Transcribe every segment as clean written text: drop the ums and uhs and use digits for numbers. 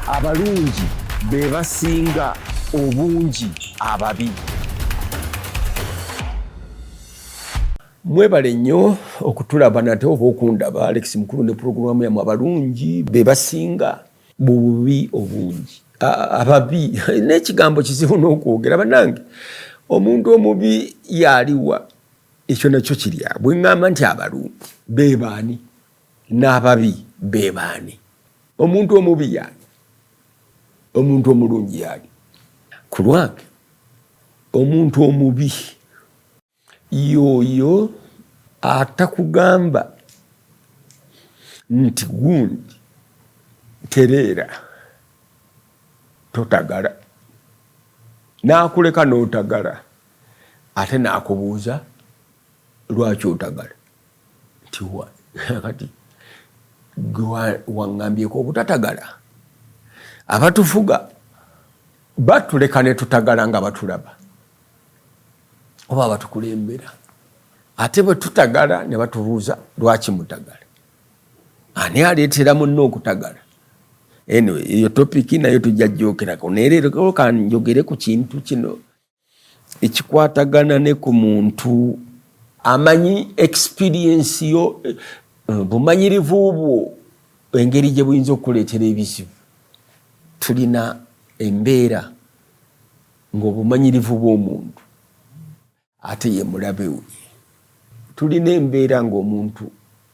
abalungi be basinga obungi ababi. Mwebale nnyo okutulaba nate oba okundaba Alex Mukulu ne programu yammwe abalungi be basinga bubi obungi ababi. N'ekigambo kizibu n'okwogera bannange. Omuntu omubi yaliwa ekyo nakyo kirya. Bwe ŋŋamba nti abalungi be baani n'ababi be baani? Omuntu omubi yaani, omuntu omulungi yaani? Ku lwange omuntu omubi yoyo atakugamba nti gundi tereera totagala, n'akuleka n'otagala, ate n'akubuuza lwaki otagala nti kati gwe waŋŋambyeko obutatagala. Abatufuga batuleka ne tutagala nga batulaba oba batukulembera, ate bwe tutagala ne batubuuza lwaki mutagala. Ani aleetera munno okutagala? Anyway, eyo topiki nayo tujja jjokerako. Neerero kanjogere ku kintu kino ekikwatagana ne ku muntu amanyi experience yo, bumanyirivu bwo, engeri gye buyinza okuleetera ebizibu. Tulina embeera ng'obumanyirivu bw'omuntu ate ye mulabe we. Tulina embeera ng'omuntu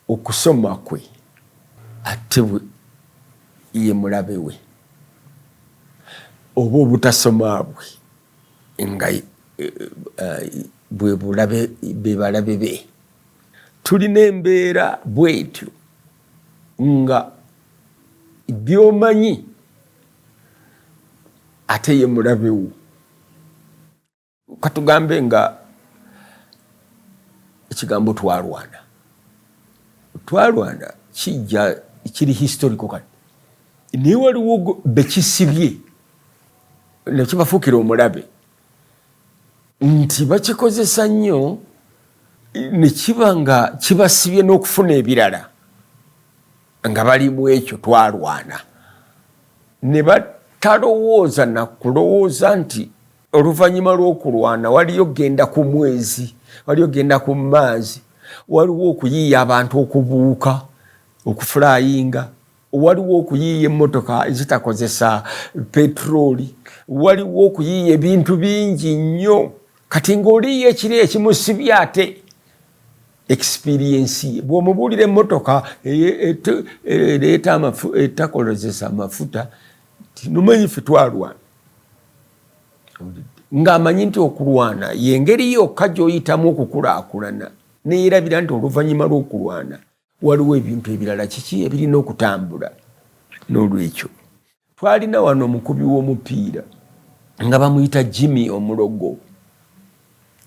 okusoma kwe ate ye mulabe we, oba obutasoma bwe nga bwe balabe be. Tulina embeera bwetyo nga by'omanyi ate ye mulabe wo. Katugambe nga ekigambo twalwana kijja kiri historical kati. Naye waliwo bekisibye ne kibafuukira omulabe nti bakikozesa nnyo ne kiba nga kibasibye n'okufuna ebirala nga bali mu ekyo twalwana. Ne batalowooza na kulowooza nti oluvannyuma lw'okulwana waliyo genda ku mwezi, waliyo genda ku maazi, waliwo okuyiiya abantu okubuuka, okufulayinga, waliwo okuyiiya emmotoka ezitakozesa petroli, waliwo okuyiiya ebintu bingi nnyo. Kati ng'oliiya ekiri ekimusibye ate experience ye. Bw'omubuulira emmotoka etakozesa amafuta, tinumanyi ffe twalwana. Ng'amanyi nti okulwana y'engeri yokka gy'oyitamu okukulaakulana, neerabira nti oluvannyuma lw'okulwana waliwo ebintu ebirala kiki ebirina okutambula. N'olwekyo twalina wano omukubi w'omupiira nga bamuyita Jimmy Omulogo.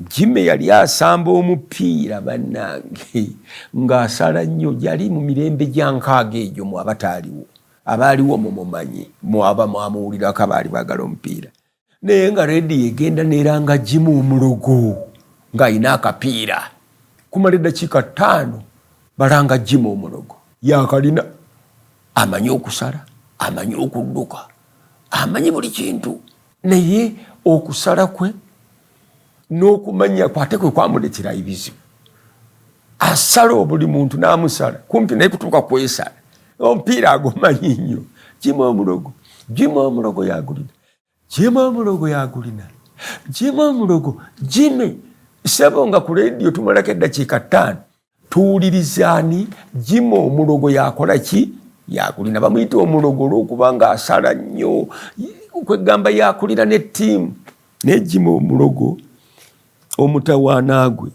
Jimmy yali asamba omupiira bannange ng'asala nnyo. Yali mu mirembe gya nkaaga egyo mu abataaliwo, abaaliwo mumumanyi mwaba mwamuwulirako abaali baagala omupiira. Naye nga rediyo egenda neeranga Jimmy Omulogo ng'ayina akapiira. Kumala eddakiika 5 balanga Jimmy Omulogo. Yakalina, amanyi okusala, amanyi okudduka, amanyi buli kintu. Naye okusala kwe n'okumanya kwate kwe kwamuleetera ebizibu. Asala buli muntu n'amusala, kumpi naye kutuuka kwesala. Omupiira agumanyi nnyo. Jimmy Omulogo, Jimmy Omulogo yagulina, Jimmy Omulogo yagulina, Jimmy Omulogo, Jimmy. Sebo nga ku rediyo tumalako eddakiika 5 tuwulirizaani Jimmy Omulogo yakola ki? Yagulina. Bamuyita Omulogo olw'okuba ng'asala nnyo, kwegamba yakulira ne ttiimu. Ne Jimmy Omulogo omutawaana gwe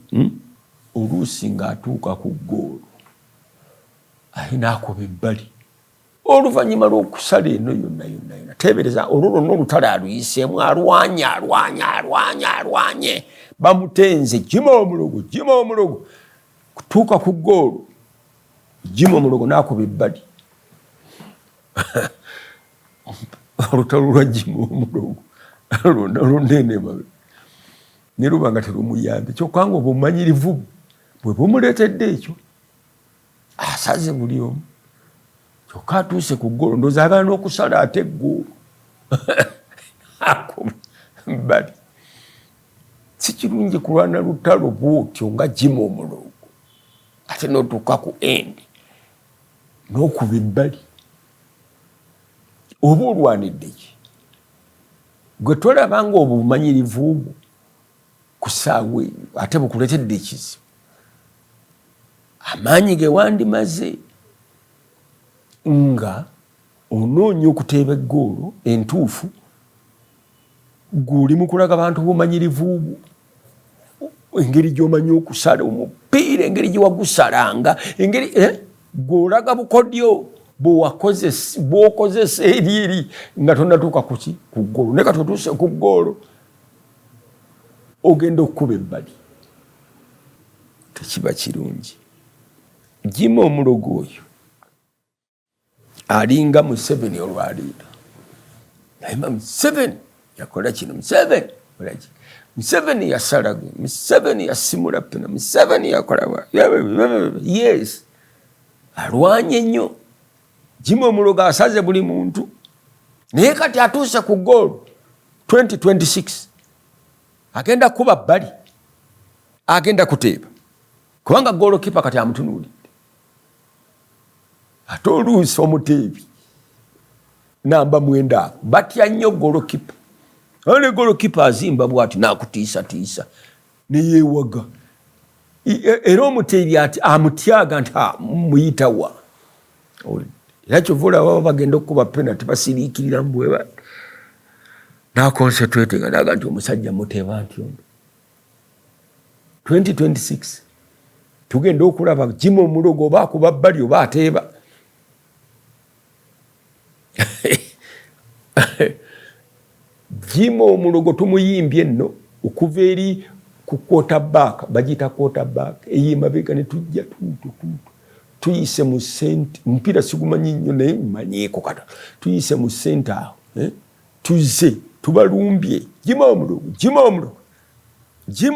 oluusi ng'atuuka ku ggoolo ayina akuba ebbali. Oluvannyuma lw'okusala eno yonna teebereza olwo lwonna olutale aluyiseemu, alwanye bamutenze Jimmy Omulogo, Jimmy Omulogo. Kutuuka ku ggoolo Jimmy Omulogo n'akuba ebbali. Olutalo lwa Jimmy Omulogo lwonna lunene mabe ne luba nga terumuyambe. Kyokka nga obumanyirivu bwe bumuleetedde ekyo, asaze buli omu. kyokka atuuse ku ggoolo ndowooza agala n'okusala ate ggoolo bali si kirungi kulwana lutalo bwotyo nga Jimmy Omulongo ate n'otuuka ku endi n'okuba ebbali oba olwanidde ki gwe tolaba nga obumanyirivu bwo ku ssaawa eyo ate bukuletedde ekizibu amaanyi ge wandimaze nga onoonya okuteeba eggoolo entuufu guli mu kulaga abantu bumanyirivu bwo engeri gy'omanyi okusala omupiira engeri gye wagusalanga engeri gw'olaga bukodyo bw'okozesa eri nga tonnatuuka kuki ku ggoolo ne kati otuuse ku ggoolo ogenda okukuba ebbali tekiba kirungi. Jimmy Omulongo oyo alinga Museveni olwaleero naye Museveni yakola kino Museveni yasalaga Museveni yasimula pena Museveni yakola yes alwanye nnyo Jimmy Omulongo asaze buli muntu naye kati atuuse ku ggoolo 2026 agenda kuba bbali agenda kuteeba kubanga ggoolo kipa kati amutunuulidde ate oluusi omuteebi namba 9 batya nnyo ggoolo kipa ane ggoolo kipa azimba bw'ati n'akutiisatiisa neyeewaga era omuteebi ati amutyaga nti muyitawa era kyova olaba bagenda okukuba penalty basiriikirira mu bwe bati n'akonsentrate nga naga nti omusajja muteeba nti ono 2026 tugenda okulaba Jimmy Omulongo oba akuba bbali oba ateeba Jimmy Omulongo tumuyimbye nno okuva eri ku quarterback bagiyita quarterback ey'emabega ne tujja tuyise mu sente omupiira sigumanyi nnyo naye mmanyiiko kata tuyise mu sente awo tuze tubalumbye Jimmy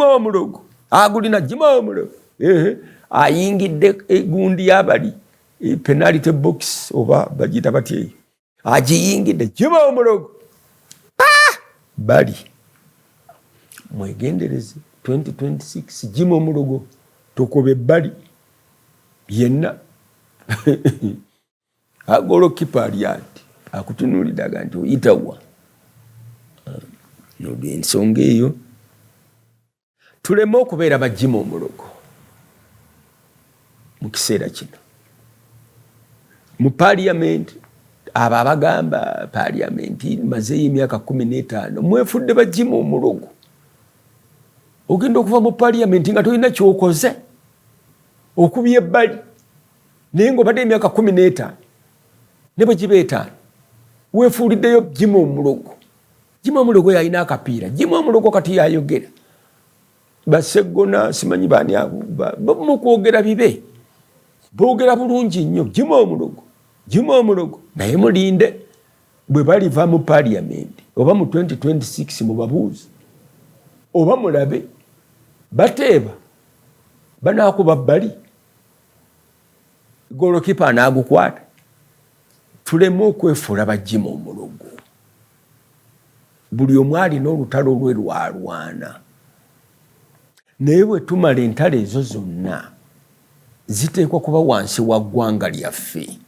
Omulongo agulina Jimmy Omulongo ayingidde egundi y'abali penalty box oba bagiyita batya eyo agiyingidde Jimmy Omulongo bali mwegendereze 2026 Jimmy Omulongo tukobe ebbali yenna agolo kipa ali ati akutunuuliraga nti oyitawa ensonga eyo tuleme okubeera ba Jimmy Omulongo mu kiseera kino mu parliament abo abagamba parliament mazeeyo emyaka 15 mwefudde ba Jimmy Omulongo ogenda okuva mu parliament nga tolina kyokoze okubya ebbali naye ng'obadde emyaka 15 ne bwe giba 5 weefuuliddeyo Jimmy Omulongo. Jimmy Omulongo yalina akapiira. Jimmy Omulongo kati yayogera baseggona simanyi baani abo mu kwogera bibe boogera bulungi nnyo Jimmy Omulongo naye mulinde bwe baliva mu parliament oba mu 2026 mu babuuzi oba mulabe bateeba banaakuba bbali golokipa anaagukwata. Tuleme okwefuula ba Jimmy Omulongo. Buli omu alina olutalo lwe lwalwana naye bwe tumala entalo ezo zonna ziteekwa kuba wansi wa ggwanga lyaffe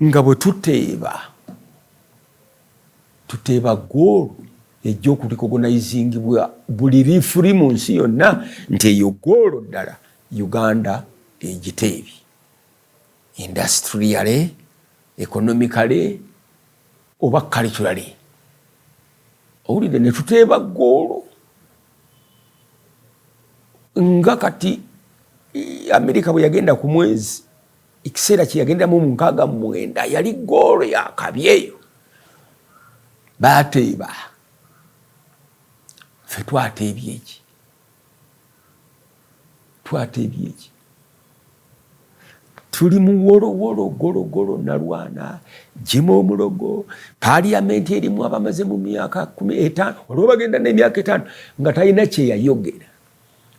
nga bwe tuteeba goolu ejja okulicogonizingibwa buli lifuri mu nsi yonna nti eyo goolo ddala Uganda egiteebi industrially economically oba culturally. Owulidde ne tuteeba goolo nga kati Amerika bwe yagenda ku mwezi ekiseera kye yagendamu mu 69 yali goolo yakabyeyo baateeba ffe twateebye eki tuli mu wolo nalwana Jimmy Omulongo parliament erimu abamaze mu myaka 15 olwo bagenda n'emyaka 5 nga talina kye yayogera.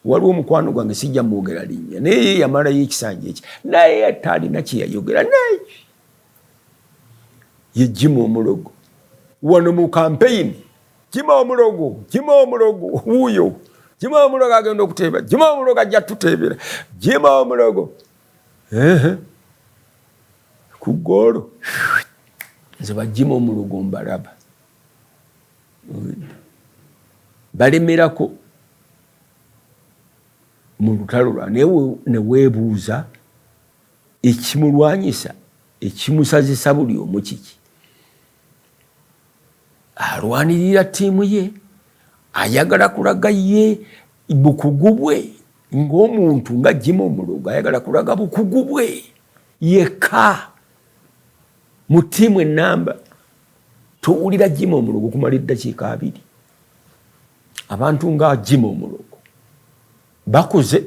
Waliwo omukwano gwange sijja mwogera linnya naye yamalayo ekisanja eki naye talina kye yayogera naye ye Jimmy Omulogo wano mu campaign Jimmy Omulogo huyo Jimmy Omulogo agenda okuteeba Jimmy Omulogo ajja tuteebera Jimmy Omulogo ku golo nze ba Jimmy Omulogo mbalaba balemerako mu lutalo lwa ne weebuuza ekimulwanyisa ekimusazisa buli omu kiki alwanirira ttiimu ye ayagala kulaga ye bukugu bwe ng'omuntu nga Jimmy Omulogo ayagala kulaga bukugu bwe yekka mu ttiimu ennamba towulira Jimmy Omulogo kumala eddakiika 2 abantu nga Jimmy Omulogo bakoze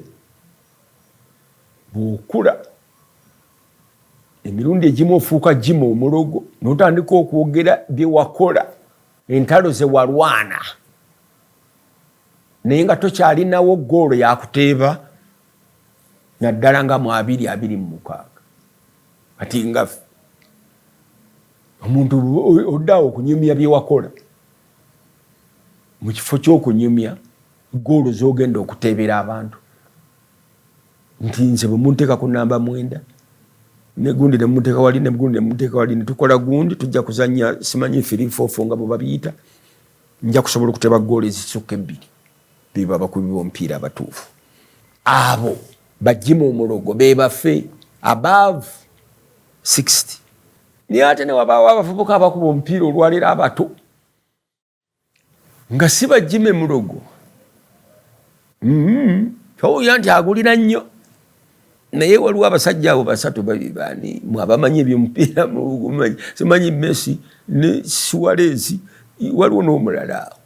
bw'okula emirundi egimu ofuuka Jimmy Omulogo n'otandika okwogera bye wakola entalo ze walwana naye nga tokyalinawo ggoolo yakuteeba naddala nga mu 226 kati nga omuntu oddaawo okunyumya bye wakola mu kifo ky'okunyumya ggoolo z'ogenda okuteebera abantu nti nze bwe munteeka ku namba 9 ne gundi ne muteeka wali ne gundi ne muteeka wali ne tukola gundi tujja kuzannya simanyi 3-4 nga bwe babiyita nja kusobola okuteeba ggoolo ezisukka 2 biba abakubi b'omupiira abatuufu abo ba Jimmy Omulogo be baffe above 60 naye ate ne wabaawo abavubuka abakuba omupiira olwaleero abato nga si ba Jimmy Omulogo towulira nti agulira nnyo naye waliwo abasajja abo 3 babibani mwabamanyi ebyomupiira simanyi Messi ne Suarez waliwo n'omulala awo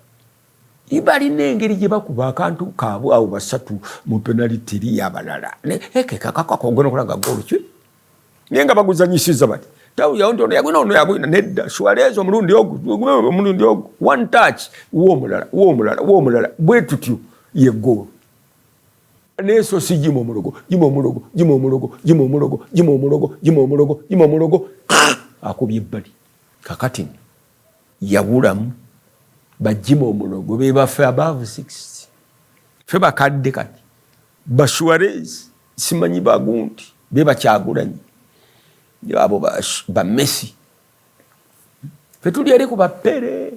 ibalina engeri gye bakuba akantu kaabwe abo 3 mu penaliti eri y'abalala kakakogona okulaga ggoolo ki naye nga baguzanyisiza bati tawulira nti ono yagwina ono yagwina nedda Suarez omulundi ogwo one touch w'omulala bwe tutyo ye ggoolo neso si Jimmy Omulogo akubye ebbali kakati yabulamu ba Jimmy Omulogo be baffe above 60 fe bakadde kati ba Suarez simanyi bagundi be bakyagulanyi abo ba Messi fe tuli eri ku ba Pele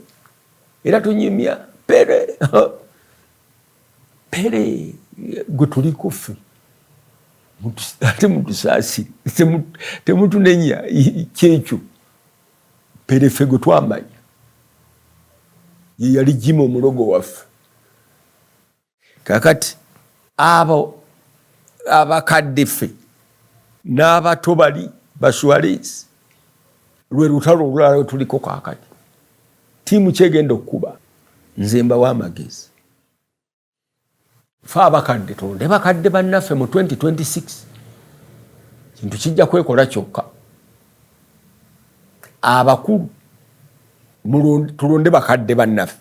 era tunyimya Pele gwe tuliko ffe ate mutusaasire temutunenya kyekyo Pele ffe gwe twamanya ye yali Jimmy Omulogo waffe kakati abo abakadde ffe n'abato bali ba Suarez lwe lutalo olulala lwe tuliko kaakati ttiimu kyegenda okukuba nze mbawa amagezi fa abakadde tonde bakadde bannaffe mu 2026 kintu kijja kwekola kyokka abakulu tulonde bakadde bannaffe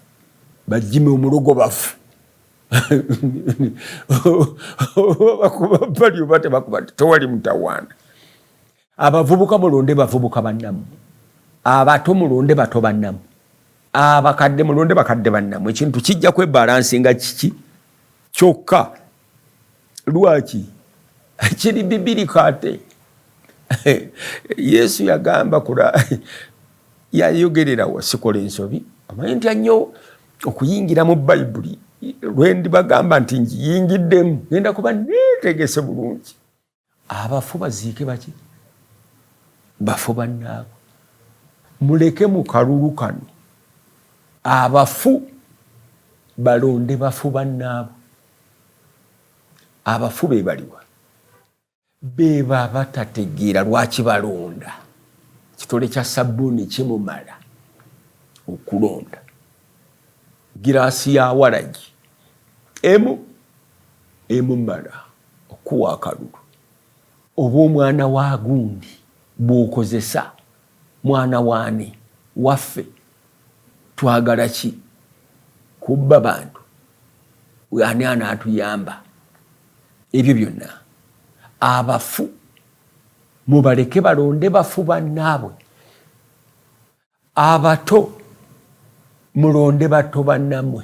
ba Jimmy Omulogo baffe bakuba bali oba tebakuba tewali mutawaana abavubuka mulonde bavubuka bannamu abato mulonde bato bannamu abakadde mulonde bakadde bannamu ekintu kijja kwebalansinga kiki kyokka lwaki kiri bibiriko ate Yesu yagamba yayogerera wasikola ensobi amanyi nti annyo okuyingira mu Bayibuli lwendi bagamba nti njiyingiddemu ngenda kuba neetegese bulungi abafu baziike baki bafu bannaabo muleke mu kalulu kano abafu balonde bafu bannaabo abafu be baliwa beba batategeera lwaki balonda kitole kya sabbuuni kimumala okulonda giraasi ya waragi emumala okuwa akalulu oba omwana wa gundi bw'okozesa mwana waani waffe twagala ki kubba bantu ani anaatuyamba ebyo byonna abafu mubaleke balonde bafu bannaabwe abato mulonde bato bannamwe.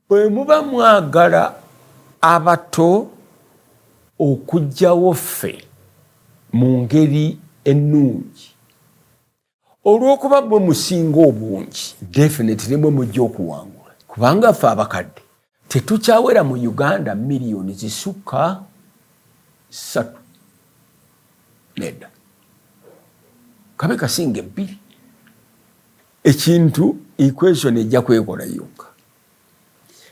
Bwe muba mwagala abato okujjawo ffe mu ngeri ennungi, olw'okuba bwe musinga obungi, definitely mwe mujja okuwangula. Kubanga ffe abakadde tetukyawera mu Uganda miliyoni zisukka 3. Nedda. Kabe kasinga 2. Ekintu equation ejja kwekola yokka.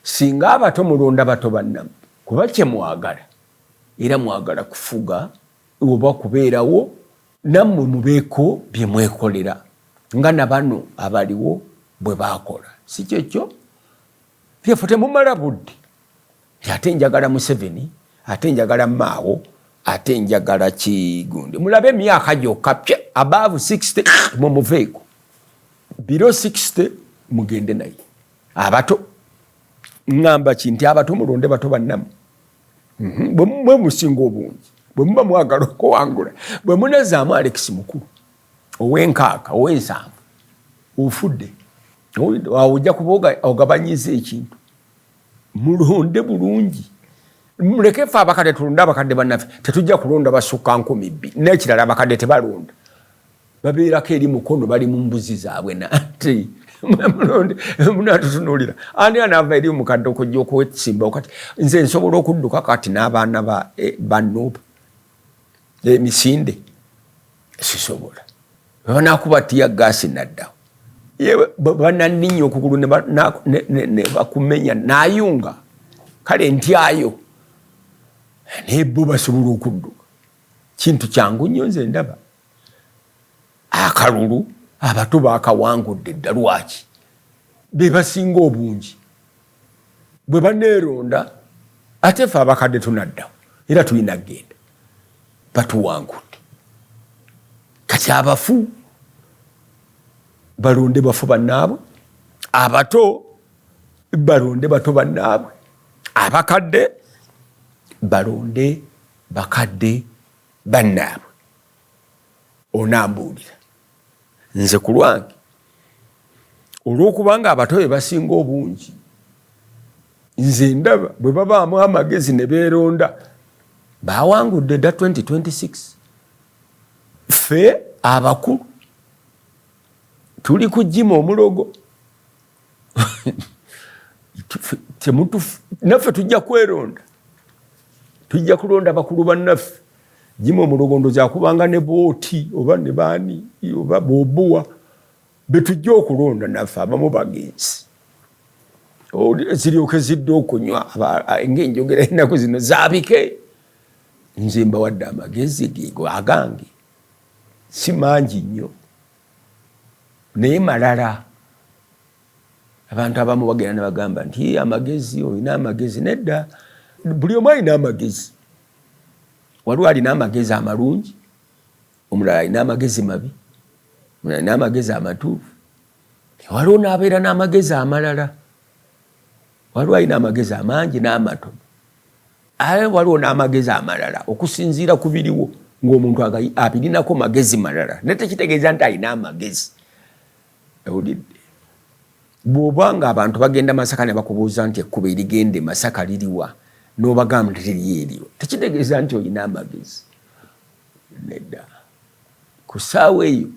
Singa abato mulonda bato bannammwe, kuba kye mwagala era mwagala kufuga oba kubeerawo, nammwe mubeeko bye mwekolera nga na bano abaliwo bwe baakola. Si kyekyo byeffe temumala budde. Ate njagala Museveni, ate njagala Mao, ate njagala Kigundi. Mulabe emyaka gyokka pye above 60 mumuveeko. Below 60 mugende naye. Abato ngamba kinti abato mulonde bato bannammwe. Bwe musinga obungi, bwe muba mwagala okuwangula, bwe munazaamu Alex mukulu ow'enkaaka ow'ensanvu ofudde, ojja kuba ogabanyiza ekintu. Mulonde bulungi. Muleke ffe abakadde tulonde abakadde bannaffe, tetujja kulonda basukka 2,000. N'ekirala abakadde tebalonda, babeerako eri mukono bali mu mbuzi zaabwe. Nate munatutunuulira ani anaava eri omukadde okujja okwesimba kati nze nsobola okudduka kati n'abaana banno emisinde sisobola. Banakuba tiya gaasi naddawo, bananninya okugulu ne bakumenya n'ayunga, kale ntyayo nebbo basobola okudduka. Kintu kyangu nnyo nze ndaba akalulu abato baakawangudde dda. Lwaki? Be basinga obungi bwe baneeronda, ate ffe abakadde tunaddawo era tulina genda batuwangudde. Kati abafu balonde bafu bannaabwe, abato balonde bato bannaabwe, abakadde balonde bakadde bannaabwe. Onambuulira nze ku lwange, olw'okubanga abato be basinga obungi, nze ndaba bwe babaamu amagezi ne beeronda baawangudde dda 2026. Ffe abakulu tuli ku jima omulogo. Naffe tujja kweronda, tujja kulonda bakulu bannaffe. Jima omulogo ndoza kubanga ne booti oba ne baani oba bobuwa betujja okulonda naffe abamu bagenzi. Ziryoke zidde okunywa ng'enjogera ennaku zino zaabike. Nze mbawadde amagezi geego agange si mangi nnyo naye malala. Abantu abamu bagenda ne bagamba nti amagezi, olina amagezi. Nedda, buli omu alina amagezi. Waliwo alina amagezi amalungi, omulala alina amagezi mabi, omulala alina amagezi amatuufu. Waliwo n'abeera n'amagezi amalala. Waliwo alina amagezi amangi n'amatono. Waliwo n'amagezi amalala okusinziira ku biriwo, ng'omuntu abirinako magezi malala naye tekitegeeza nti alina amagezi. Ewulidde? Bw'oba nga abantu bagenda Masaka ne bakubuuza nti ekkubo erigende Masaka liriwa, n'obagamba nti teri eriyo, tekitegeeza nti olina amagezi. Nedda. Ku ssaawa eyo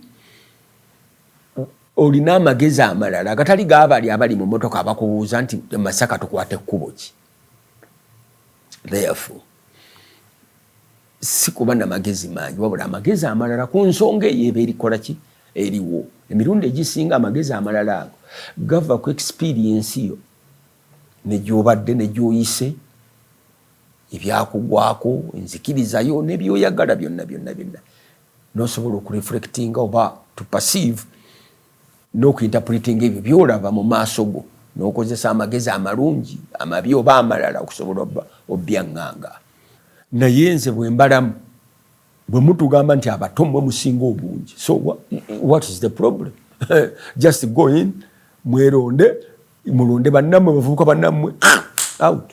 olina amagezi amalala agatali gaabali abali mu motoka abakubuuza nti Masaka tukwate ekkubo ki. Therefore, si kuba na magezi mangi, wabula amagezi amalala ku nsonga eyo eba erikola ki eriwo. Emirundi egisinga amagezi amalala ago gava ku experience yo ne gy'obadde ne gy'oyise, ebyakugwako, enzikirizayo n'ebyoyagala byonna byonna byonna, n'osobola okureflectinga oba to perceive n'okuinterpretinga ebyo byolaba mu maaso go, n'okozesa amagezi amalungi amabi oba amalala okusobola obyaŋŋanga. Naye nze bwe mbalamu, bwe mutugamba nti abato mmwe musinga obungi, so what is the problem? Just go in, mweronde, mulonde bannammwe, bavubuka bannammwe out.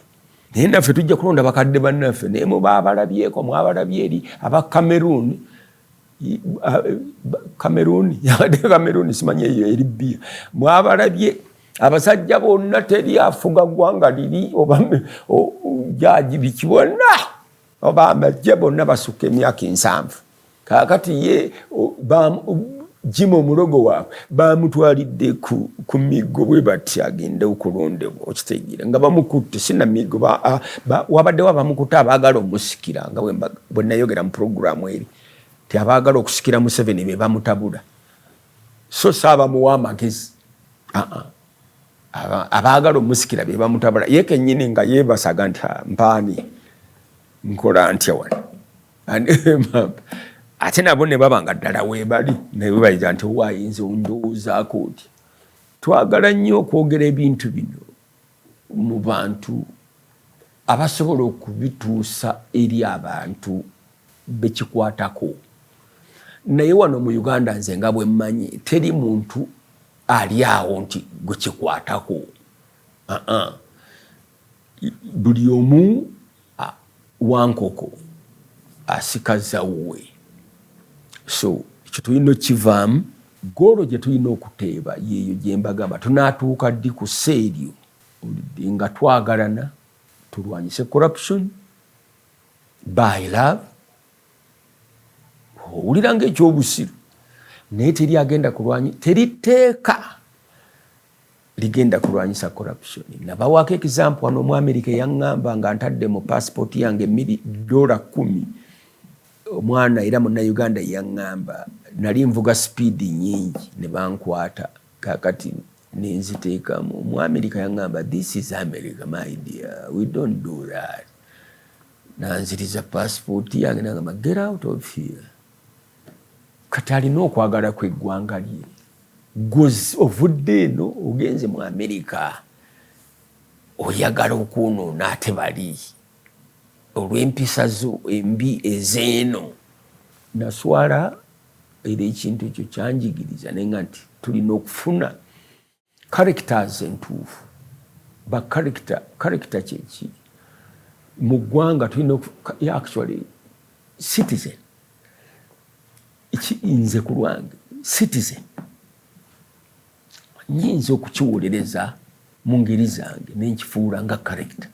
Naye naffe tujja kulonda bakadde bannaffe, naye muba abalabyeko, mwabalabye eri aba Cameroon Cameroon simanye eyo eri Libya mwabalabye abasajja bonna teri afuga ggwanga liri oba jaji bikibona oba amajje bonna basuka emyaka 7 kakati ye Jimo Mulogo waabwe bamutwalidde ku migo bwe bati agende okulondebwa okitegeera nga bamukutte sina migo wabadde wabamukutte abaagala omusikira nga bwe nayogera mu programu eri ti abaagala okusikira mu 7 be bamutabula so saaba muwa amagezi abaagala omusikira be bamutabula ye kennyini nga yeebasaga nti mpaani nkola ntya wano ate nabo ne babanga ddala weebali naye bayita nti owayinza ondowoozaako oti twagala nnyo okwogera ebintu bino mu bantu abasobola okubituusa eri abantu bekikwatako naye wano mu Uganda nze nga bwe mmanyi teri muntu ali awo nti gwe kikwatako buli omu wankoko asikaza wuwe so ekyo tulina okivaamu goolo gye tulina okuteeba yeeyo gye mbagamba tunaatuuka ddi ku seeryo nga twagalana tulwanyise corruption by love owulira ng'ekyobusiru naye teri agenda kulwanyisa teri tteeka ligenda kulwanyisa corruption nabawaako example wano mu America yaŋŋamba nga ntadde mu passport yange $10 omwana era munna Uganda yaŋŋamba nali nvuga speed nyingi ne bankwata kakati nenziteekamu mu America yaŋŋamba this is America my dear we don't do that nanziriza passport yange nagamba get out of here kati alina okwagala kw'eggwanga lye ovudde eno ogenze mu America oyagala okwonoona ate bali olw'empisa zo embi ezeeno naswala era ekintu ekyo kyanjigiriza naye nga nti tulina okufuna characters entuufu ba character kyeki mu ggwanga tulina actually citizen nze ku lwange citizen nyinza okukiwolereza mu ngeri zange nenkifuula nga character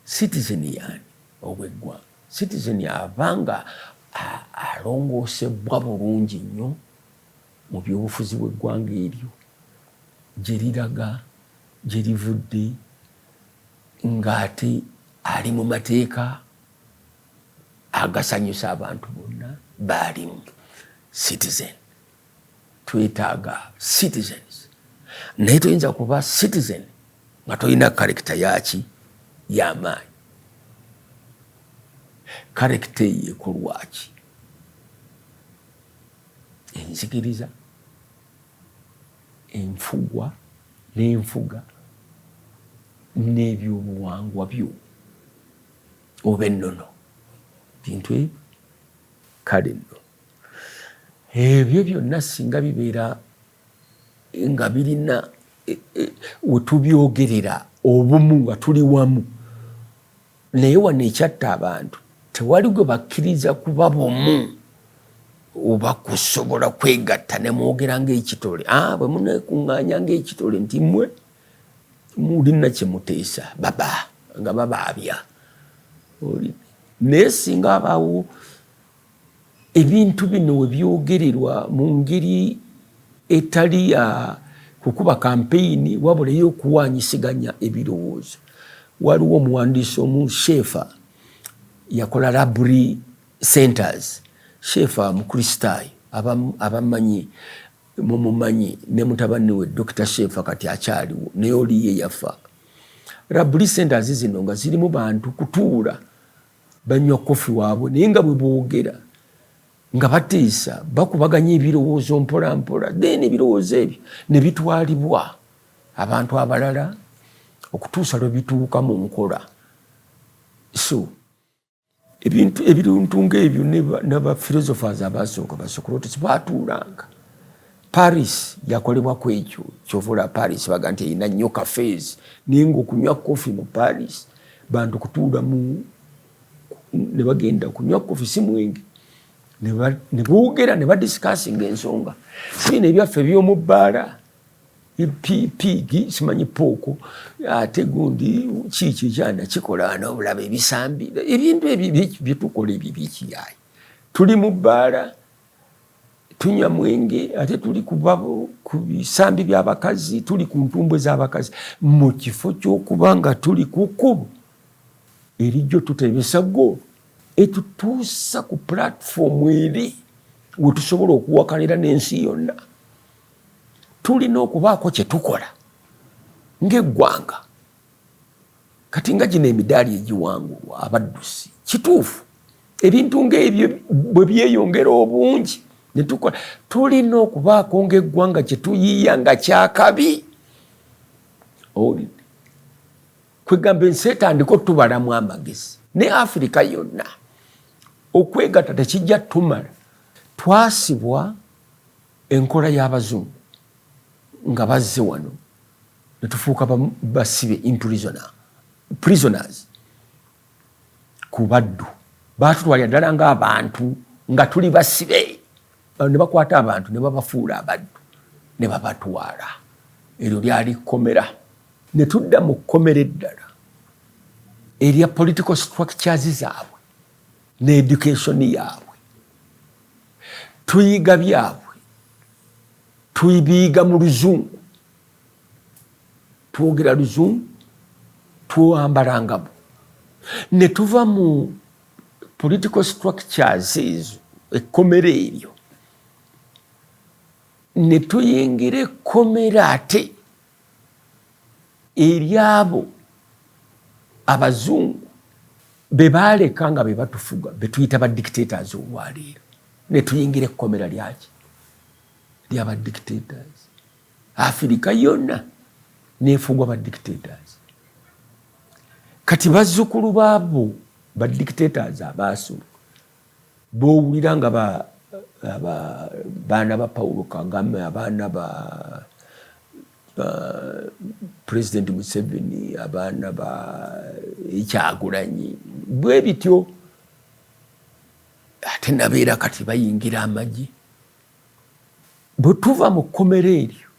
citizen yani obweggwanga citizen abanga alongoosebwa bulungi nnyo mu byobufuzi bw'eggwanga eryo gye liraga gye livudde ng'ate ali mu mateeka agasanyusa abantu bonna baalimu citizen twetaaga citizens naye toyinza kuba citizen nga tolina character yaki y'amaanyi character yekolwaki enzikiriza enfugwa n'enfuga n'ebyobuwangwa byo oba ennono bintu ebyo kale nno ebyo byonna singa bibeera nga birina wetubyogerera obumu nga tuli wamu naye wano ekyatta abantu tewali gwe bakkiriza kuba bumu oba kusobola kwegatta ne mwogera ng'ekitole bwe muneekuŋŋaanya ng'ekitole nti mmwe mulina kye muteesa baba nga babaabya naye singa abaawo ebintu bino we byogererwa mu ngeri etali kukuba kampeyini wabula ey'okuwaanyisiganya ebirowoozo waliwo omuwandiisi omu shefa yakola Library Centers shefa mukristaayo abamanyi mumumanyi ne mutabani we Dr. Shefa kati akyaliwo naye oliye yafa Library Centers zino nga zirimu bantu kutuula banywa kofi waabwe naye nga bwe boogera nga bateesa bakubaganya ebirowoozo mpola mpola then ebirowoozo ebyo ne bitwalibwa abantu abalala okutuusa lwe bituuka mu nkola so ebintu ng'ebyo n'aba philosophers abasooka basocrates baatuulanga Paris yakolebwa ku ekyo kyovula Paris baga nti erina nnyo cafes naye ng'okunywa kofi mu Paris bantu kutuula mu ne bagenda kunywa kofi si mwenge ne boogera ne badiscussing ensonga sibina ebyaffe by'omu bbaala pigi simanyi pooko ate gundi kiki ekyana kikola n'obulaba ebisambi ebintu byetukola ebyo bikiyayi tuli mu bbaala tunywa mwenge ate tuli ku bisambi by'abakazi tuli ku ntumbwe z'abakazi mu kifo ky'okuba nga tuli ku kkubo erijjo tutebesa ggoolo etutuusa ku pulatifomu eri we tusobola okuwakanira n'ensi yonna. Tulina okubaako kye tukola ng'eggwanga kati nga gino emidaali egiwangulwa abaddusi kituufu ebintu ng'ebyo bwe byeyongera obungi ne tukola tulina okubaako ng'eggwanga kye tuyiiya nga kyakabi kwegamba ensi etandika otubalamu amagezi ne Afirika yonna okwegatta tekijja tumala. Twasibwa enkola y'abazungu nga bazze wano ne tufuuka basibe prisoners ku baddu baatutwalira ddala ng'abantu nga tuli basibe ne bakwata abantu ne babafuula abaddu ne babatwala. Eryo lyali kkomera ne tudda mu kkomera eddala erya political structures zaabwe ne education yaabwe tuyiga byabwe tuyibiiga mu luzungu twogera luzungu twambalangabo ne tuva mu political structures ezo ekkomera eryo ne tuyingira ekkomera ate eryabo abazungu be baaleka nga be batufuga be tuyita ba dictators olwaleero ne tuyingira ekkomera lyaki lyaba dictators. Afirika yonna nefugwa ba dictators. Kati bazzukulu baabo ba dictators abaasooka bowulira nga baana ba Paulo Kagame abaana ba President Museveni abaana ba Kyagulanyi bwe bityo ate nabeera kati bayingira amagye bwe tuva mu kkomera eryo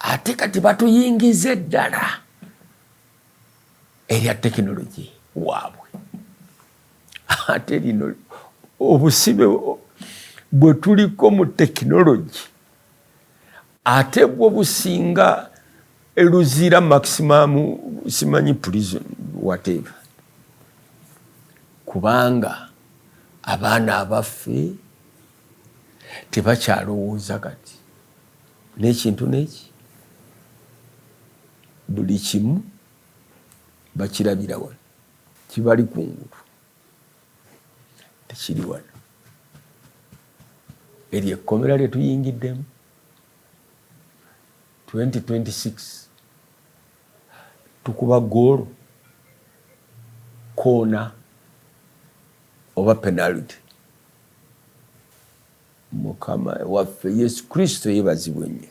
ate kati batuyingiza eddala erya tekinologi waabwe ate lino obusibe bwe tuliko mu tekinologi ate bwo businga eluzira maximum simanyi prison whatever kubanga abaana abaffe tebakyalowooza kati n'ekintu n'eki buli kimu bakirabira wano kibali kungulu tekiri wano eryo ekkomera lye tuyingiddemu 2026 tukuba goolo koona oba penalty. Mukama waffe Yesu Kristo yebazibwe nnyo.